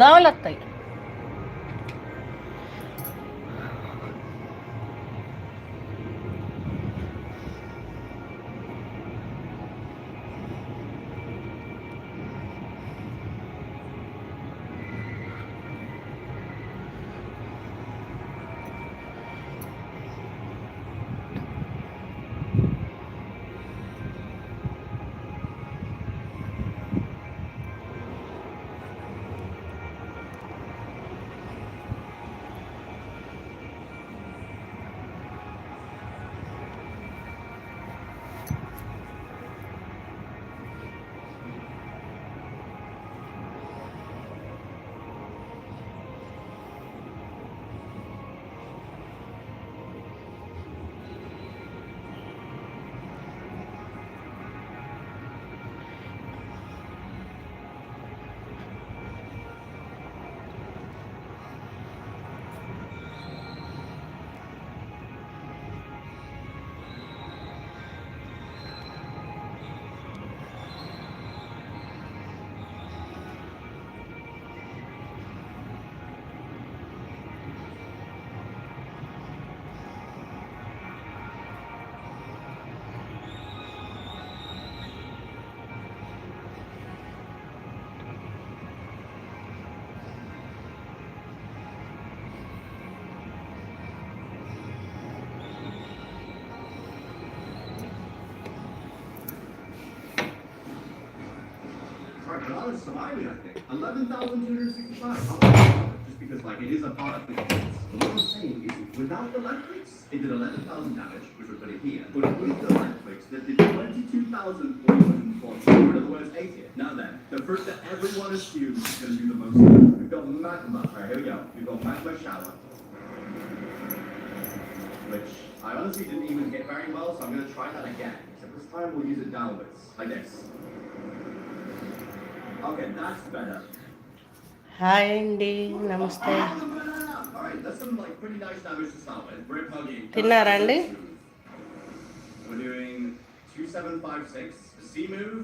దోమలు వస్తాయి. But I was surviving, I think. 11,265. Just because, like, it is a part of the defense. But what I'm saying is, without the light clicks, it did 11,000 damage, which would put it here. But with the light clicks, that did 22,440. In other words, 8 here. Now then, the first that everyone assumes is going to do the most. We've got magma. Alright, here we go. We've got magma shower. Which I honestly didn't even hit very well, so I'm going to try that again. Except this time we'll use it downwards, like this. Okay, that's better. Hi అండి, నమస్తే. Alright, that's some like pretty nice damage to start with. Rip hugging. తిన్నారా అండి? We're doing 2756. C move.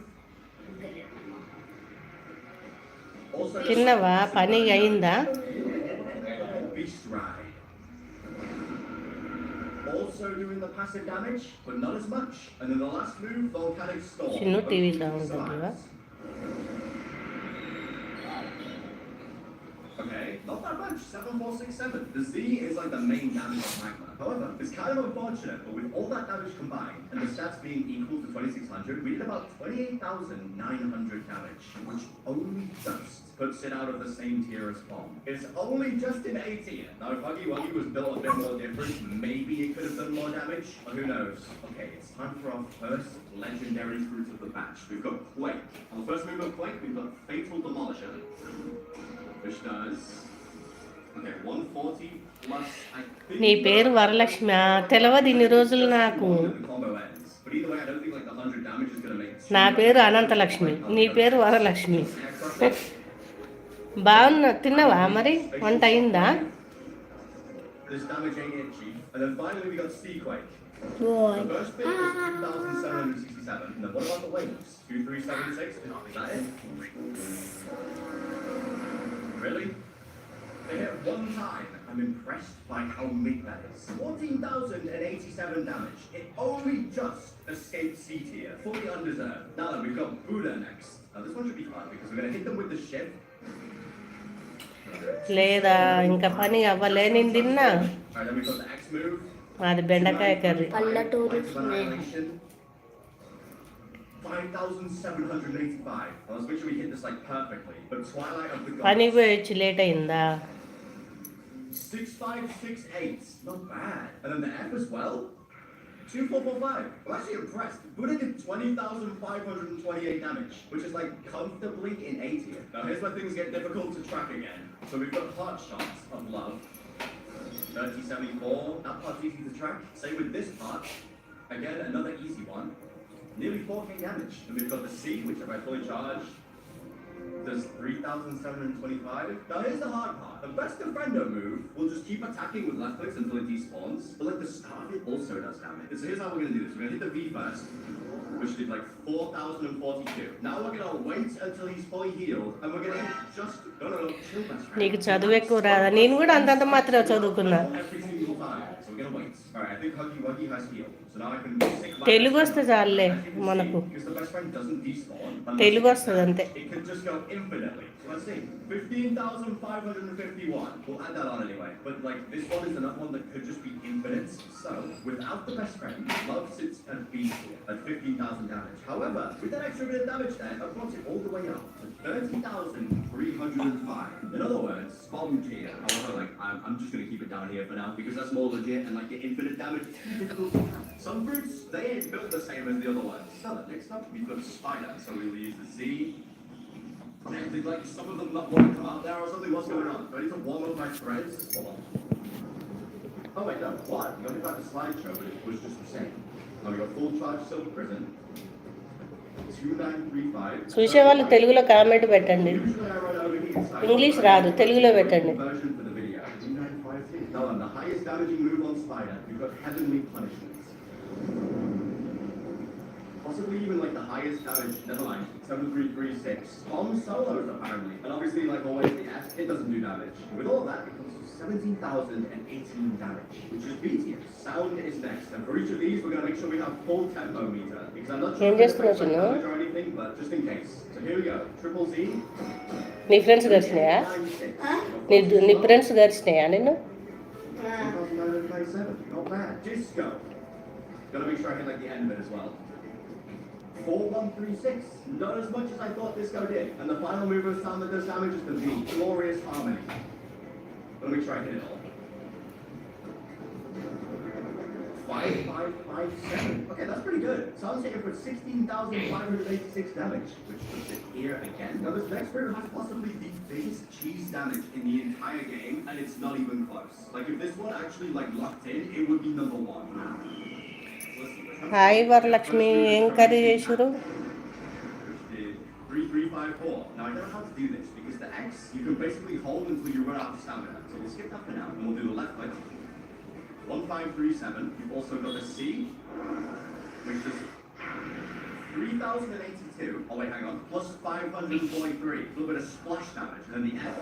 Also, తిన్నవా? పని అయిందా? Beast ride. Also doing the passive damage, but not as much. And then the last move, volcanic storm. Chinnu TV sound తగ్గివా? Okay, not that much, 7467. The Z is like the main damage of magma. However, it's kind of unfortunate, but with all that damage combined, and the stats being equal to 2600, we did about 28,900 damage, which only just puts it out of the same tier as bomb. It's only just in A tier. Now, if Huggy Wuggy was built a bit more different, maybe it could have done more damage, but who knows? Okay, it's time for our first legendary fruit of the batch. We've got Quake. On the first move of Quake, we've got Fatal Demolisher. Which does, okay, 140 plus, I think... నీ పేరు వరలక్ష్మి తెలవదు ఇన్ని రోజులు నాకు. నా పేరు అనంతలక్ష్మి, నీ పేరు వరలక్ష్మి. బాగున్నా, తిన్నావా మరి? వంట అయిందా? This damage ain't it, Chief. And then finally we got Seaquake. Boy. The first bit was 2,767. And then what about the waves? 2376? Is that it? Really? They hit one time. I'm impressed by how big that is. 14,087 damage. It only just escaped C tier. Fully undeserved. Now then, we've got Buddha next. Now this one should be fun because we're going to hit them with the ship. లేదా ఇంకా పని అవ్వలే, నేను తిన్నా. Alright, then we've got the X move. అది బెండకాయ curry. పల్లెటూరు 5,785. Let's make sure we hit this like perfectly. But Twilight of the Gods. పని పోయి వచ్చి లేట్ అయిందా? 6568. Not bad. And then the F as well. 2445. I'm actually impressed. Buddha did 20,528 damage, which is like comfortably in A tier. Now here's where things get difficult to track again. So we've got Heart Shots of Love. 3074. That part's easy to track. Same with this part. Again, another easy one. Nearly 4k damage. And we've got the C, which if I fully charge, does 3,725. Now here's the hard part. The best defender move will just keep attacking with left clicks until it despawns. But like the start of it also does damage. So here's how we're going to do this. We're going to hit the V first, which did like 4,042. Now we're going to wait until he's fully healed. And we're going to hit just, no, still best friends. నీకు చదువు ఎక్కువ రాదా? నేను కూడా అంతంత మాత్రమే చదువుకున్నా. Every single time. So we're gonna wait. Alright, I think Huggy Wuggy has healed. So now I can sync my Telugu best వస్తే friend. చాలులే As you can మనకు. see, because the best friend doesn't despawn unless Telugu it వస్తుంది gets అంతే. damaged. It can just go infinitely. So let's see. 15,551. We'll add that on anyway. But like this one is another one that could just be infinite. So without the best friend, love sits at B tier at 15,000 damage. However, with that extra bit of damage there, I've brought it all the way up to 30,305. In other words, bomb tier. However, like I'm just gonna keep it down here for now because that's more legit and like the infinite damage is too difficult to have. Some fruits, they ain't built the same as the other ones. So next up we've got spider. So we'll use the Z. Did like some of them not want to come out there or something? What's going on? Do I need to warm up my threads? Hold on. Oh wait, no, what? You got to back the slideshow, but it was just the same. Now we got full charge silver prison. 2935. చూసే వాళ్ళు తెలుగులో comment పెట్టండి. Usually I run over here. English రాదు, తెలుగులో పెట్టండి. Version for the video. 2952. Now on the highest damaging move on spider, you've got heavenly punishments. Possibly even like the highest damage, never mind, 7336. On solos apparently. And obviously like always the S, it doesn't do damage. With all that, it comes to 17,018 damage, which is B tier. Sound is next. And for each of these, we're going to make sure we have full tempo meter. Because I'm not sure if it's damage or anything, but just in case. So here we go. Triple Z. నీ friends కలిసినాయా? నీ friends కలిసినాయా నేను? 2,997. Not bad. Disco. Gotta make sure I hit like the end of it as well. 4136. Not as much as I thought Disco did. And the final move of sound that does damage is the V. Glorious Harmony. Gotta make sure I hit it all. 5557. Okay, that's pretty good. So I'm saying for 16,586 damage, which puts it here again. Now this next move has possibly the biggest cheese damage in the entire game, and it's not even close. Like if this one actually like locked in, it would be number one. Hi Varalakshmi, ఏం curry చేసారు? 3354. Now I don't know how to do this because the X you can basically hold until you run out of stamina. So we'll skip that for now and we'll do the left click. 1537. You've also got the C, which is 3,082. Oh wait, hang on. Plus 543. A little bit of splash damage. And then the F.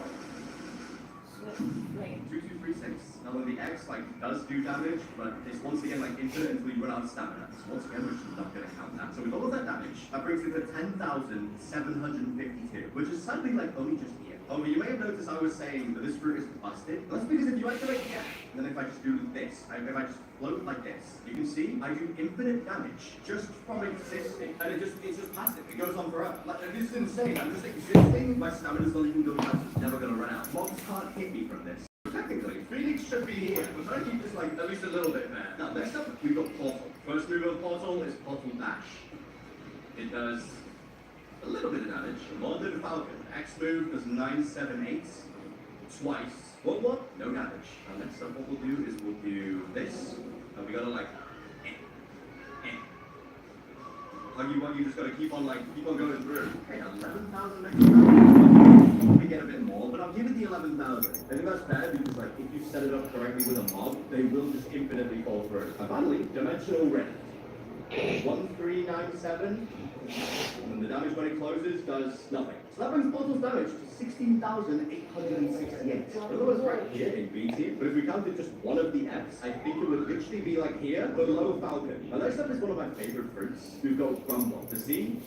2236. Now when the X like does do damage, but it's once again like infinite until you run out of stamina. So once again, we're just not going to count that. So with all of that damage, that brings it to 10,752, which is sadly like only just here. Oh, but you may have noticed I was saying that this route is busted. That's because if you activate here, and then if I just do this, if I just float like this, you can see I do infinite damage just from existing, and it's just passive. It goes on forever. Like this is insane. I'm just existing. My stamina's not even going out. It's never going to run out. Mobs can't hit me from this. Technically, Phoenix should be here. We're trying to keep this like at least a little bit there. Now next up, we've got Portal. First move of Portal is Portal Dash. It does a little bit of damage. London Falcon. X move does 978 twice. What? No damage. Now next up, what we'll do is we'll do this. And we gotta like. Huggy Wuggy just gotta keep on going through. Okay, 11,000 extra damage. Probably get a bit more, but I'll give it the 11,000. I think that's bad because like if you set it up correctly with a mob, they will just infinitely fall through. And finally, Dimensional Red. 1397. And the damage when it closes does nothing. So that brings Portal's damage to 16,868. In other words, right here in B tier, but if we counted just one of the Fs, I think it would literally be like here, below Falcon. Now next up is one of my favorite fruits. We've got Grumble. The C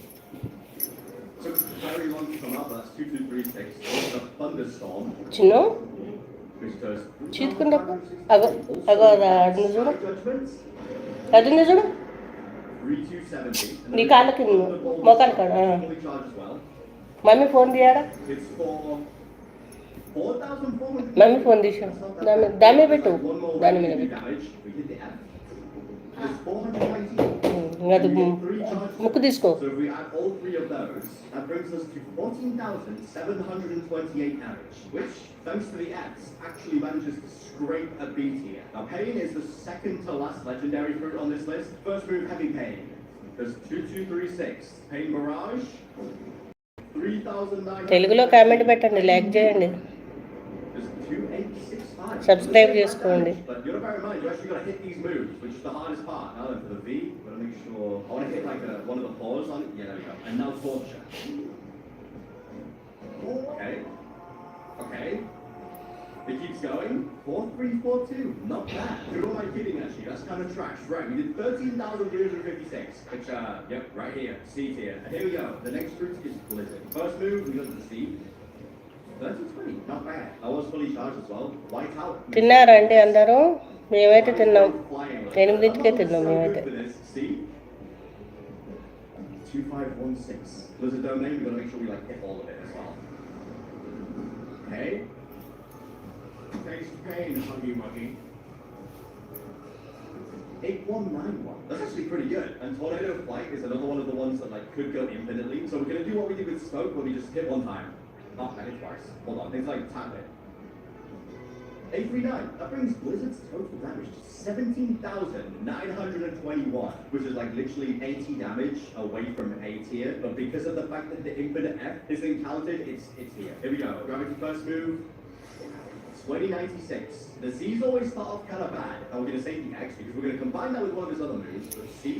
took very long to come up, but that's 2236. The Thunderstorm. Chinnu Which does చీతుకుంటప్పుడు అగో అగో అడుగు చూడు, అడుగు చూడు, 3270. నీ కాళ్ళ కింద మోకాలు కాడ. Fully charged as well. Mummy phone తీయాడా? It's for 4,400. మమ్మీ ఫోన్ తీసాం, దాని మీద పెట్టు, దాని మీద పెట్టు. Damage. We did the F. There's 490. అది ముక్కు తీసుకో. So if we add all three of those, that brings us to 14,728 damage, which, thanks to the X, actually manages to scrape a B tier. Now, Pain is the second to last legendary fruit on this list. First move, Heavy Pain. There's 2236. Pain Mirage. 3,900. తెలుగులో comment పెట్టండి, like చేయండి, There's 2865. Subscribe చేసుకోండి. But you gotta bear in mind, you actually gotta hit these moves, which is the hardest part. Now then, for the V, gotta make sure. I wanna hit like one of the paws on it. Yeah, there we go. And now Torture. Okay. Okay. going. 4342. Not bad. Who am I kidding, actually? That's kind of trash. Right, we did 13,356. Which, yep, right here. C tier. And here we go. The next fruit is Blizzard. First move, we got the C. 3020. Not bad. I was fully charged as well. White out. తిన్నారా అండి అందరూ? మేమైతే తిన్నాం. 8కే తిన్నాం మేమైతే. See? 2516. Blizzard domain, we gotta make sure we like hit all of it as well. Okay. Thanks for paying, Huggy Muggy. 8191. That's actually pretty good. And Tornado Flight is another one of the ones that like could go infinitely. So we're gonna do what we did with Smoke, where we just hit one time. Oh, I hit twice. Hold on, things like tap it. 839. That brings Blizzard's total damage to 17,921, which is like literally 80 damage away from A tier. But because of the fact that the infinite F is encountered, it's here. Here we go. Gravity first move. 2096. The Z's always start off kind of bad. And we're going to save the X because we're going to combine that with one of his other moves. Let's see.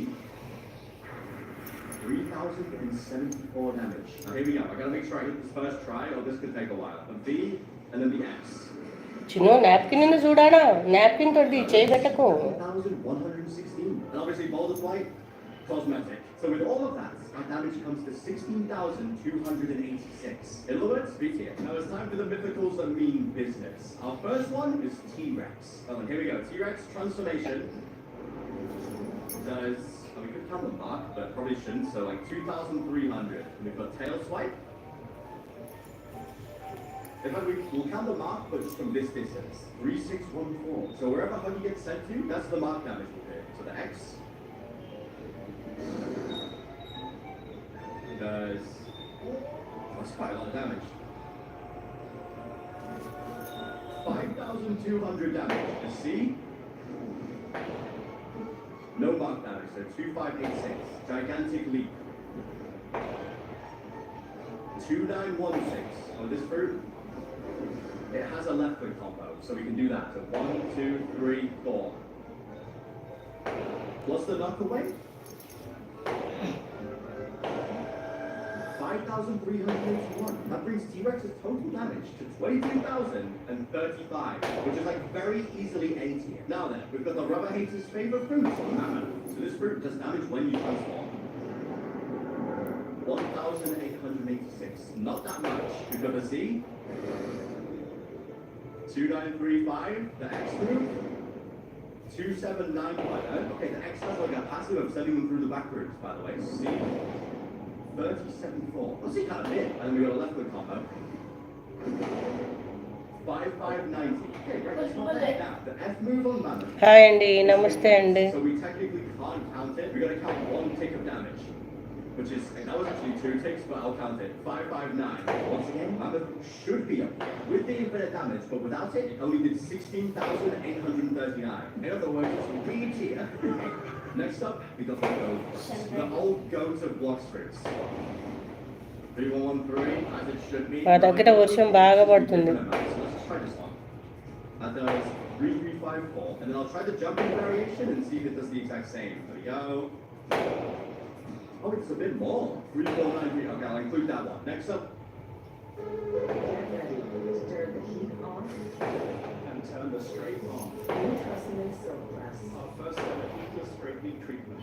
3,074 damage. Now here we go. I got to make sure I hit this first try or this could take a while. A B and then the X. చిన్న napkin చూడాడా? Napkin తోటి చేయబెట్టకు. 1,116. And obviously boulder flight, cosmetic. So with all of that, our damage comes to 16,286. In other words, B tier. Now it's time for the mythicals that mean business. Our first one is T-Rex. Oh, and here we go. T-Rex transformation does, we could count the mark, but probably shouldn't. So like 2,300. We've got tail swipe. In fact, we'll count the mark, but just from this distance. 3614. So wherever Huggy gets sent to, that's the mark damage we'll do. So the X does, that's quite a lot of damage. 5,200 damage. The C, no mark damage, so 2586. Gigantic leap. 2916. Oh, this fruit, it has a left click combo, so we can do that. So 1, 2, 3, 4. Plus the knock away. 5,381. That brings T-Rex's total damage to 22,035, which is like very easily A tier. Now then, we've got the rubber hater's favorite fruit, Mammoth. So this fruit does damage when you transform. 1,886. Not that much. We've got the C. 2935. The X move. 2791. Okay, the X has like a passive of sending them through the back routes, by the way. C. 3074. Let's see kind of mid. And then we got a left click combo. 5590. Okay, great. That's not bad. Now, the F move on Mammoth. Hi అండి, నమస్తే అండి. So we technically can't count it. We got to count one tick of damage. Which is, that was actually 2 ticks, but I'll count it. 559. Once again, Mammoth should be up with the infinite damage, but without it, it only did 16,839. In other words, it's a B tier. Next up, we got the goat. The old goat of block fruits. 3113, as it should be. మా దగ్గర వర్షం బాగా పడుతుంది. So let's just try this one. That does 3354. And then I'll try the jumping variation and see if it does the exact same. There we go. Oh, it's a bit more. 3493. Okay, I'll include that one. Next up. Get ready. Stir the heat on. And turn the straight on. New Testament silk press. Our first ever heatless straight beat treatment.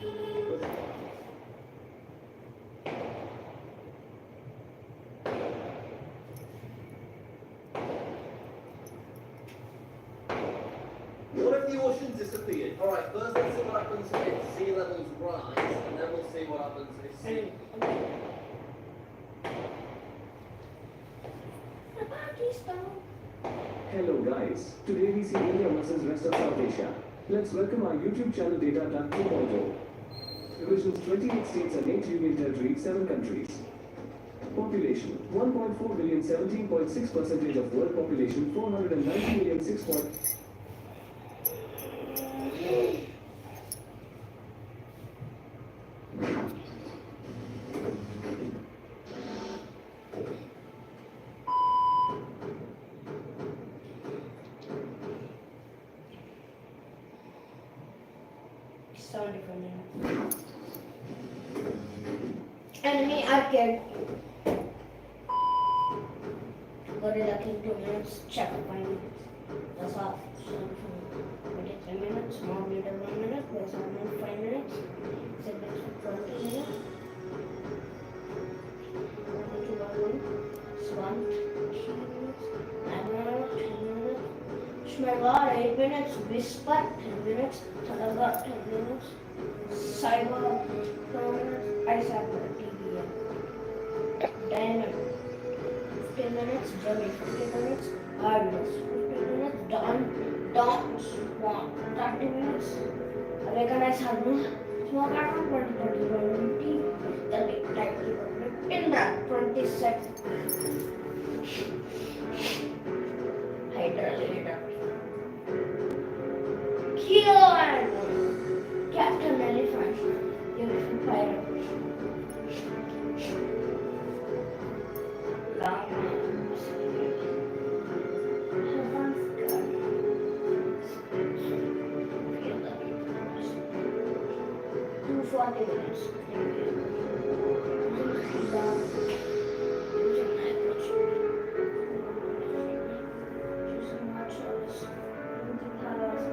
What if the ocean disappeared? Alright, first let's see what happens if sea levels rise, and then we'll see what happens if sea... Hello guys, today we see India versus rest of South Asia. Let's welcome our YouTube channel Data Duck 2.0. Divisions 28 states and 8 union territories, 7 countries. Population 1.4 billion, 17.6% of world population, 490 million, 6. Enemy arcade. Gorilla King 2 minutes, check 5 minutes. That's all. 23 minutes, small leader 1 minute, plus 5 minutes, siblings for 20 minutes. 1 to 1, swan 3 minutes, Amara 10 minutes, Shmergar 8 minutes, Whisper 10 minutes, Talaga 10 minutes, Cyber 4 minutes, Icehacker TBM 10 minutes, 15 minutes, Jimmy 15 minutes, Hardness 15 minutes, Dawn Swan 30 minutes, Recognize Hardness, Smoke Atom 20, 30, Tightly Indra 20 seconds, Hydra Leader, Kill Captain Elephant, Uniform Pirate, Longman, Heaven's Gun, Feel the Universe, 240 minutes, using microchip, using my choice, using colors,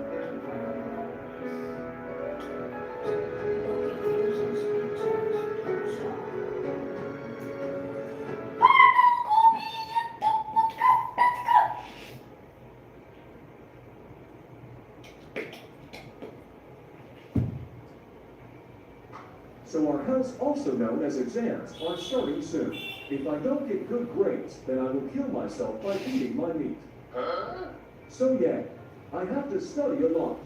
So our house, also known as exams, are starting soon. If I don't get good grades, then I will kill myself by eating my meat. So yeah, I have to study a lot.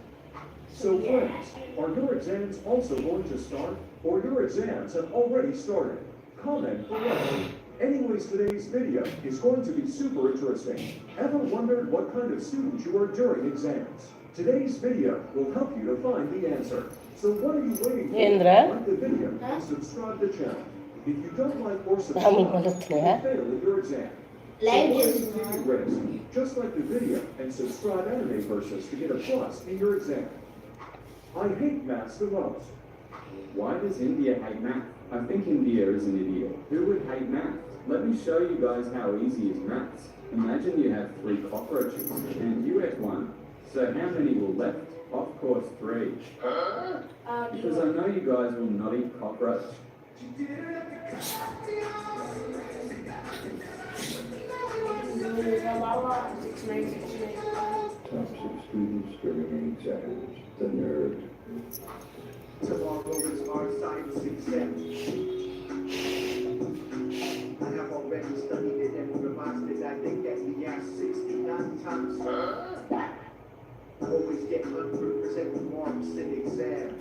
So friends, are your exams also going to start? Or your exams have already started? Comment below. Anyways, today's video is going to be super interesting. Ever wondered what kind of student you are during exams? Today's video will help you to find the answer. So what are you waiting for? Indra? Like the video and subscribe to the channel. If you don't like or subscribe, Namu you malutunya. fail in your exam. So Like why this. don't you take a risk? Just like the video and subscribe anime versus to get a plus in your exam. I hate maths the most. Why does India hate math? I think India is an idiot. Who would hate math? Let me show you guys how easy is maths. Imagine you have 3 cockroaches and you ate 1. So how many will left? Of course 3. Because I know you guys will not eat cockroach. Types of students during exams. The nerd. Tomorrow is our science exam. I have already studied it and revised it. I think that we asked 69 times. I always get 100% marks in exams.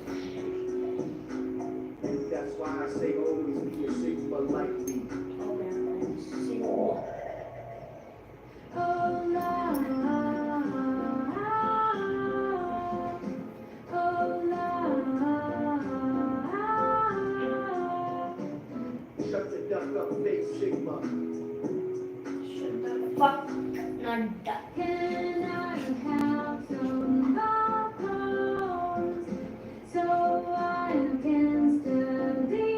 And that's why I say always be a Sigma like me. Shut the duck up, fake Sigma. Shut the fuck, not duck. Can I have some popcorn so I can study?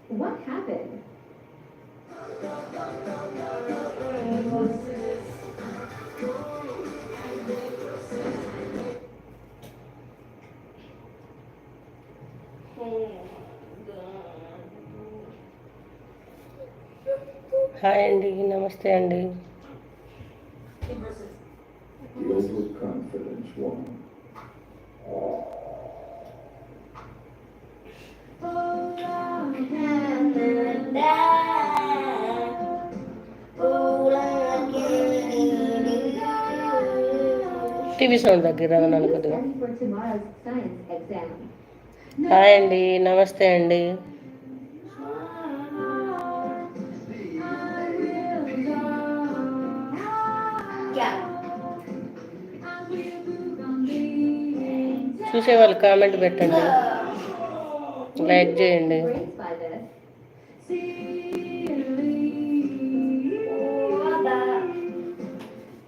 What happened? Hi అండి, నమస్తే అండి. The overconfidence one. TV sound దగ్గర నన్ను కొద్దిగా. Study for tomorrow's science exam. Hi అండి, నమస్తే అండి. చూసే వాళ్ళు కామెంట్ పెట్టండి, లైక్ చేయండి. Grades by this.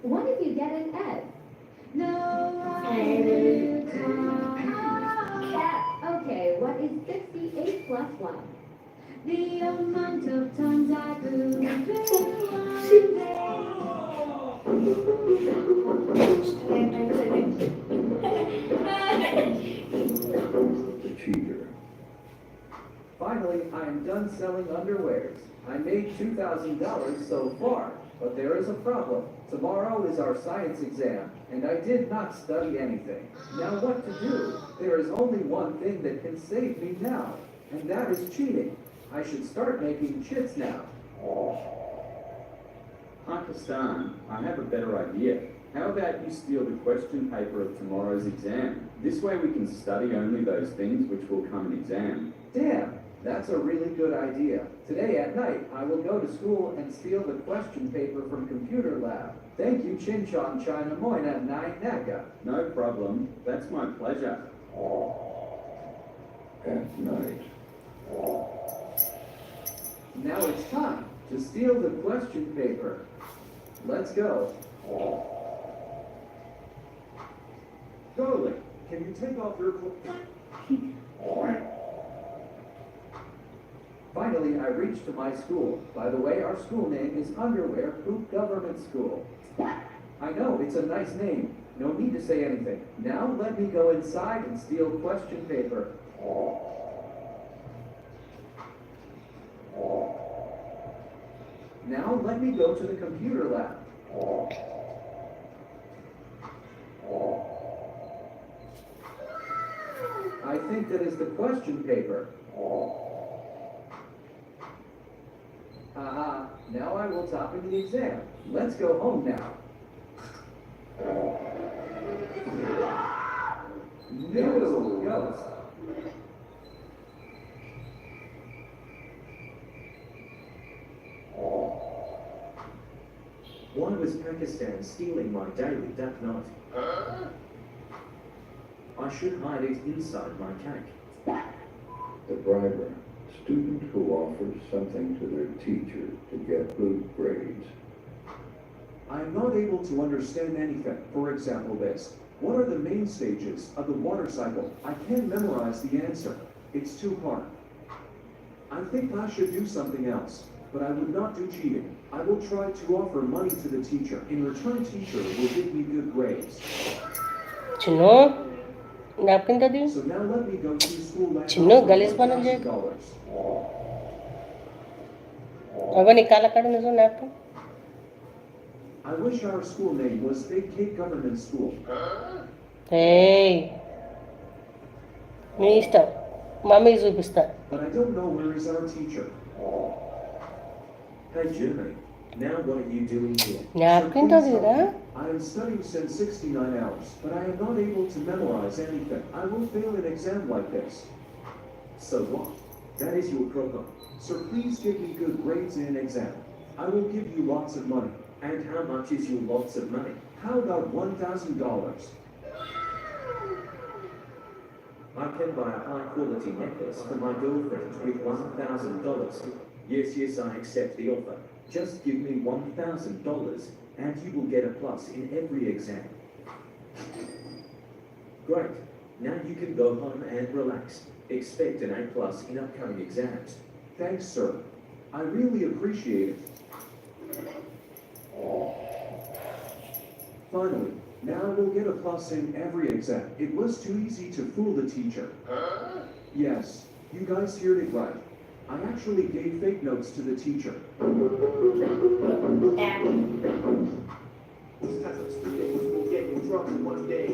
What if you get an F? No, Okay, what is 68 plus 1? The amount of times I blew one day. The cheater. Finally, I am done selling underwears. I made $2,000 so far, but there is a problem. Tomorrow is our science exam, and I did not study anything. Now what to do? There is only one thing that can save me now, and that is cheating. I should start making chits now. Pakistan, I have a better idea. How about you steal the question paper of tomorrow's exam? This way we can study only those things which will come in exam. Damn, that's a really good idea. Today at night, I will go to school and steal the question paper from computer lab. Thank you, Chinchon China Moina Nai Naga. No problem. That's my pleasure. At night. Now it's time to steal the question paper. Let's go. Darling, can you take off your clothes? Finally, I reached to my school. By the way, our school name is Underwear Poop Government School. I know, it's a nice name. No need to say anything. Now let me go inside and steal question paper. Now let me go to the computer lab. I think that is the question paper. Aha, now I will top in the exam. Let's go home now. No, ghost. Why was Pakistan stealing my daily duck night? I should hide it inside my cake. The briber, student who offers something to their teacher to get good grades. I am not able to understand anything. For example, this. What are the main stages of the water cycle? I can't memorize the answer. It's too hard. I think I should do something else, but I would not do cheating. I will try to offer money to the teacher. In return, teacher will give me good grades. Chino, napkin tadi? So now let me go to school and Chino, offer galis banal je. $1,000. Aba nikala kada na so napkin. I wish our school name was Big Cake Government School. Hey, మీ ఇష్టం mummy చూపిస్తా. But I don't know where is our teacher. Hey Jeremy, now what are you doing here? napkin please tadi help ra? me. I am studying since 69 hours, but I am not able to memorize anything. I will fail an exam like this. So what? That is your problem. Sir, please give me good grades in an exam. I will give you lots of money. And how much is your lots of money? How about $1,000? I can buy a high quality necklace for my girlfriend with $1,000. Yes, I accept the offer. Just give me $1,000 and you will get a plus in every exam. Great. Now you can go home and relax. Expect an A plus in upcoming exams. Thanks, sir. I really appreciate it. Finally, now I will get a plus in every exam. It was too easy to fool the teacher. Yes, you guys heard it right. I actually gave fake notes to the teacher. These types of students will get in trouble one day.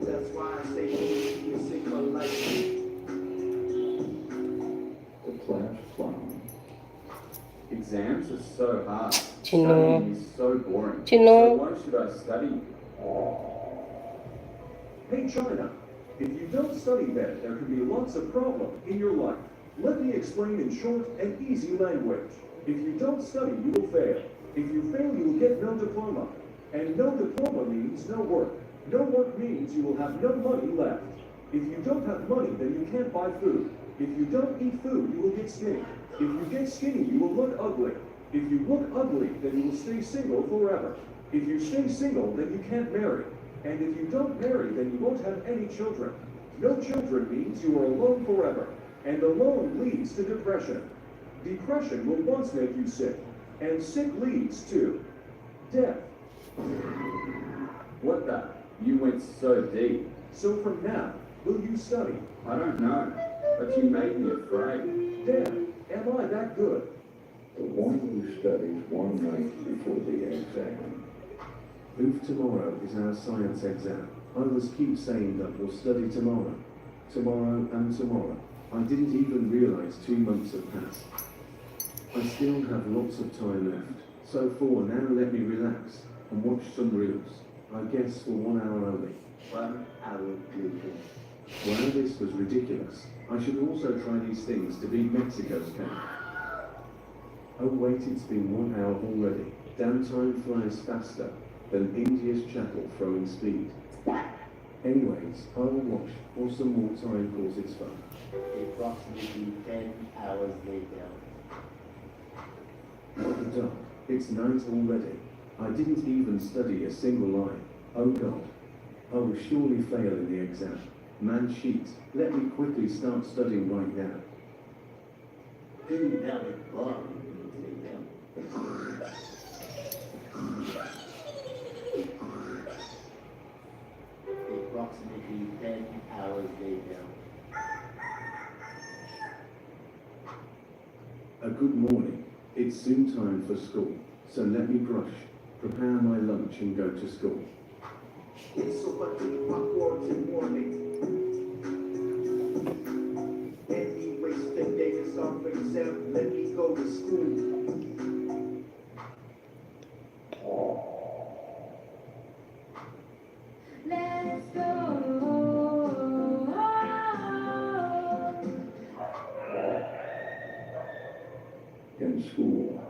That's why I say you sing for life. The class clown. Exams are so hard. Chino. Studying is so boring. Chino. So why should I study? Hey, China, if you don't study then, there can be lots of problems in your life. Let me explain in short and easy language. If you don't study, you will fail. If you fail, you will get no diploma. And no diploma means no work. No work means you will have no money left. If you don't have money, then you can't buy food. If you don't eat food, you will get skinny. If you get skinny, you will look ugly. If you look ugly, then you will stay single forever. If you stay single, then you can't marry. And if you don't marry, then you won't have any children. No children means you are alone forever. And alone leads to depression. Depression will once make you sick, and sick leads to death. What the? You went so deep. So from now, will you study? I don't know, but you made me afraid. Damn, am I that good? The one who studies one night before the exam. Oof, tomorrow is our science exam. I must keep saying that we'll study tomorrow. Tomorrow and tomorrow. I didn't even realize 2 months have passed. I still have lots of time left. So for now, let me relax and watch some reels. I guess for 1 hour only. 1 hour later. Wow, this was ridiculous. I should also try these things to beat Mexico's count. Oh wait, it's been 1 hour already. Damn, time flies faster than India's chattel throwing speed. Anyways, I will watch for some more time cause it's fun. Approximately 10 hours later. What the duck? It's night already. I didn't even study a single line. Oh god. I will surely fail in the exam. Man cheat. Let me quickly start studying right now. 2 hours later. Approximately 10 hours later. A good morning. It's soon time for school, so let me brush, prepare my lunch and go to school. It's so much backwards and warning. Anyways, today is our exam. Let me go to school. Let's go. In school.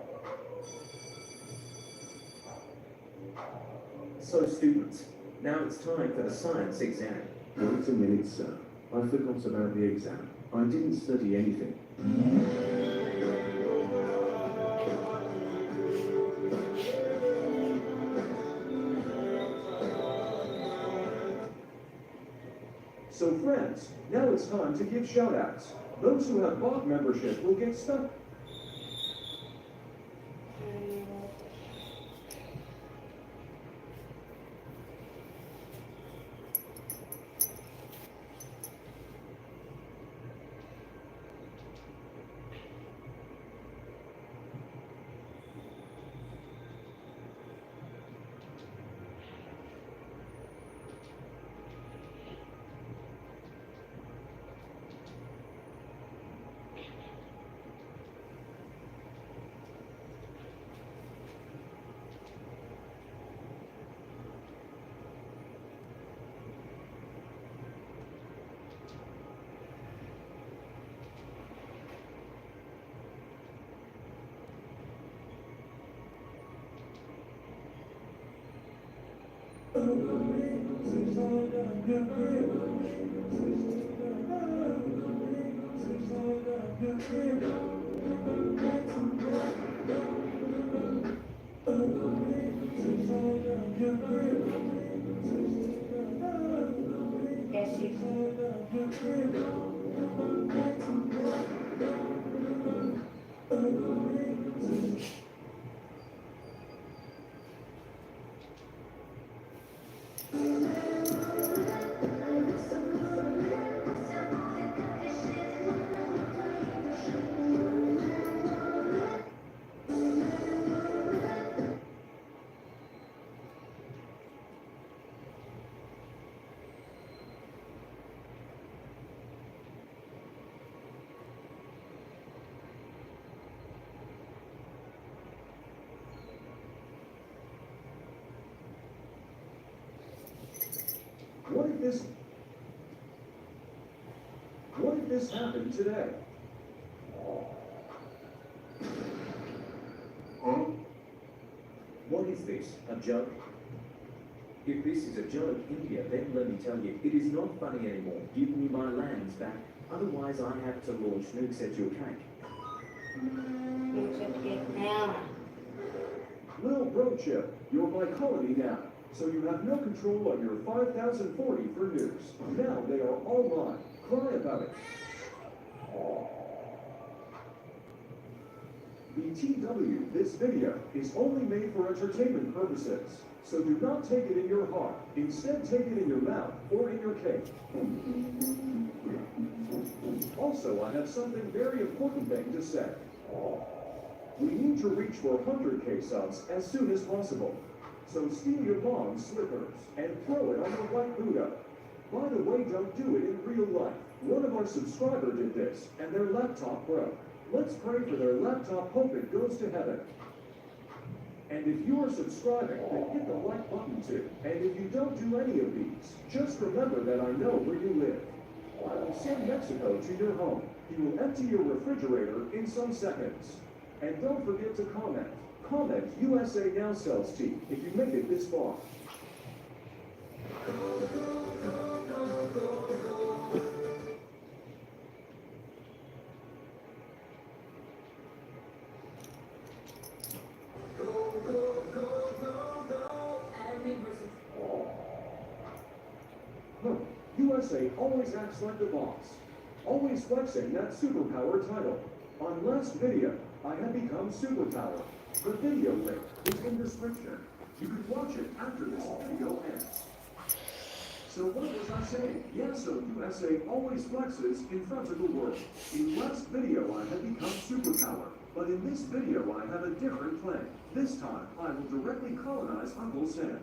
So students, now it's time for the science exam. Wait a minute, sir. I forgot about the exam. I didn't study anything. So friends, now it's time to give shout-outs. Those who have bought membership will get stuck. Yes, What if this happened today? What is this? A joke? If this is a joke, India, then let me tell you, it is not funny anymore. Give me my lands back. Otherwise, I have to launch nukes at your cake. Little bro chip, you're my colony now, so you have no control on your 5,040 for nukes. Now they are all mine. Cry about it. BTW, this video is only made for entertainment purposes, so do not take it in your heart. Instead, take it in your mouth or in your cake. Also, I have something very important thing to say. We need to reach 400K subs as soon as possible. So steal your mom's slippers and throw it on your white Buddha. By the way, don't do it in real life. One of our subscribers did this, and their laptop broke. Let's pray for their laptop, hope it goes to heaven. And if you are subscribing, then hit the like button too. And if you don't do any of these, just remember that I know where you live. I will send Mexico to your home. He will empty your refrigerator in some seconds. And don't forget to comment. Comment USA now sells tea if you made it this far. USA always acts like the boss, always flexing that superpower title. On last video, I had become superpower. The video link is in the description. You can watch it after this video ends. So what was I saying? Yeah, so USA always flexes in front of the world. In last video, I had become superpower. But in this video, I have a different plan. This time, I will directly colonize Uncle Sam.